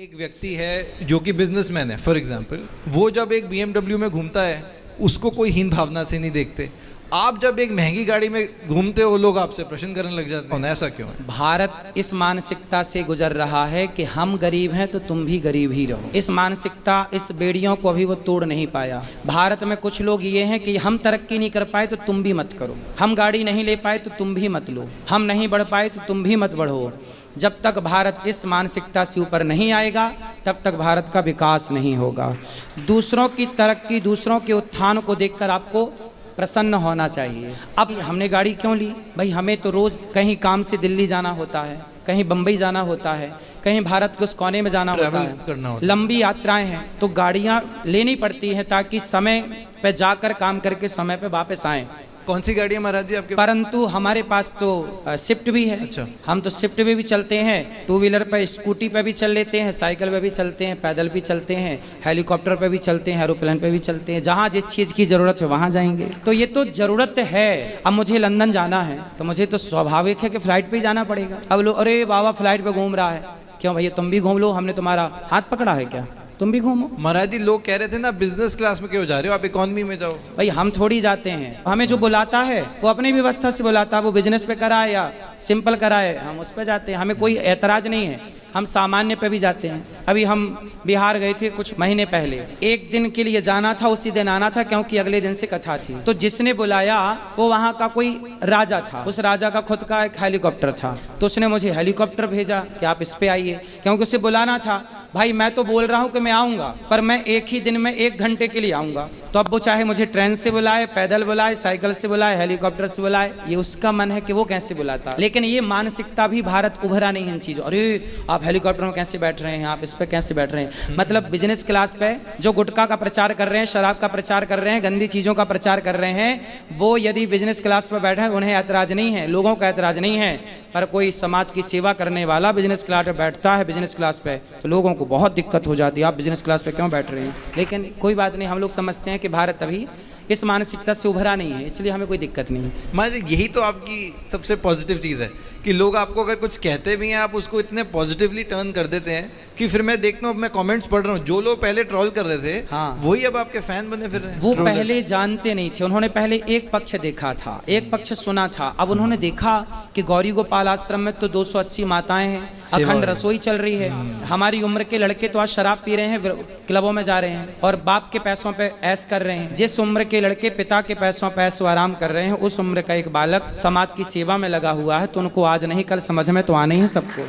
एक व्यक्ति है जो कि बिजनेसमैन है फॉर एग्जांपल, वो जब एक BMW में घूमता है उसको कोई हीन भावना से नहीं देखते। आप जब एक महंगी गाड़ी में घूमते हो लोग आपसे प्रश्न करने लग जाते हैं, ऐसा क्यों है? भारत इस मानसिकता से गुजर रहा है कि हम गरीब हैं तो तुम भी गरीब ही रहो। इस मानसिकता, इस बेड़ियों को अभी वो तोड़ नहीं पाया। भारत में कुछ लोग ये हैं कि हम तरक्की नहीं कर पाए तो तुम भी मत करो, हम गाड़ी नहीं ले पाए तो तुम भी मत लो, हम नहीं बढ़ पाए तो तुम भी मत बढ़ो। जब तक भारत इस मानसिकता से ऊपर नहीं आएगा तब तक भारत का विकास नहीं होगा। दूसरों की तरक्की, दूसरों के उत्थान को देखकर आपको प्रसन्न होना चाहिए। अब हमने गाड़ी क्यों ली? भाई हमें तो रोज़ कहीं काम से दिल्ली जाना होता है, कहीं बम्बई जाना होता है, कहीं भारत के उस कोने में जाना होता है, लंबी यात्राएं हैं, तो गाड़ियां लेनी पड़ती हैं ताकि समय पे जाकर काम करके समय पे वापस आएं। कौन सी गाड़ी है महाराज जी आपके? परंतु हमारे पास तो स्विफ्ट भी है। अच्छा। हम तो स्विफ्ट पे भी चलते हैं, टू व्हीलर पे, स्कूटी पे भी चल लेते हैं, साइकिल पे भी चलते हैं, पैदल भी चलते हैं, हेलीकॉप्टर पे भी चलते हैं, एरोप्लेन पे भी चलते हैं। जहाँ जिस चीज़ की ज़रूरत है वहाँ जाएंगे। तो ये तो ज़रूरत है। अब मुझे लंदन जाना है तो मुझे तो स्वाभाविक है कि फ़्लाइट पर ही जाना पड़ेगा। अब लोग अरे बाबा फ्लाइट पर घूम रहा है, क्यों भैया तुम भी घूम लो, हमने तुम्हारा हाथ पकड़ा है क्या? तुम भी घूमो। महाराज जी लोग कह रहे थे ना बिजनेस क्लास में क्यों जा रहे हो, आप इकोनॉमी में जाओ। भाई हम थोड़ी जाते हैं, हमें जो बुलाता है वो अपनी व्यवस्था से बुलाता है, वो बिजनेस पे कराए या सिंपल कराए, हम उस पे जाते हैं, हमें कोई एतराज नहीं है। हम सामान्य पे भी जाते हैं। अभी हम बिहार गए थे कुछ महीने पहले, एक दिन के लिए जाना था, उसी दिन आना था क्योंकि अगले दिन से कथा थी। तो जिसने बुलाया वो वहाँ का कोई राजा था, उस राजा का खुद का एक हेलीकॉप्टर था, तो उसने मुझे हेलीकॉप्टर भेजा कि आप इस पे आइए, क्योंकि उसे बुलाना था। भाई मैं तो बोल रहा हूँ कि मैं आऊँगा, पर मैं एक ही दिन में 1 घंटे के लिए आऊँगा। तो अब वो चाहे मुझे ट्रेन से बुलाए, पैदल बुलाए, साइकिल से बुलाए, हेलीकॉप्टर से बुलाए, ये उसका मन है कि वो कैसे बुलाता। लेकिन ये मानसिकता भी भारत उभरा नहीं इन चीज़ों। अरे आप हेलीकॉप्टर में कैसे बैठ रहे हैं, आप इस पे कैसे बैठ रहे हैं? मतलब बिजनेस क्लास पे जो गुटखा का प्रचार कर रहे हैं, शराब का प्रचार कर रहे हैं, गंदी चीज़ों का प्रचार कर रहे हैं, वो यदि बिजनेस क्लास पर बैठे हैं उन्हें ऐतराज नहीं है, लोगों का ऐतराज नहीं है। पर कोई समाज की सेवा करने वाला बिजनेस क्लास पे बैठता है, बिजनेस क्लास पे, तो लोगों को बहुत दिक्कत हो जाती है, आप बिजनेस क्लास पे क्यों बैठ रहे हैं? लेकिन कोई बात नहीं, हम लोग समझते हैं कि भारत अभी इस मानसिकता से उभरा नहीं है, इसलिए हमें कोई दिक्कत नहीं है। महाराज यही तो आपकी सबसे पॉजिटिव चीज़ है कि लोग आपको अगर कुछ कहते भी हैं आप उसको इतने पॉजिटिवली टर्न कर देते हैं कि फिर मैं देखता हूँ, मैं कमेंट्स पढ़ रहा हूँ, जो लोग पहले ट्रोल कर रहे थे हाँ, वही अब आपके फैन बने फिर रहे हैं। वो पहले जानते नहीं थे, उन्होंने पहले एक पक्ष देखा था, एक पक्ष सुना था। अब उन्होंने देखा कि गौरी गोपाल आश्रम में तो 280 माताएं हैं, अखंड रसोई चल रही है, हमारी उम्र के लड़के तो आज शराब पी रहे हैं, क्लबों में जा रहे हैं और बाप के पैसों पे ऐश कर रहे हैं। जिस उम्र के लड़के पिता के पैसों पे ऐशो आराम कर रहे हैं, उस उम्र का एक बालक समाज की सेवा में लगा हुआ है, तो उनको आज नहीं कल समझ में तो आना ही है सबको।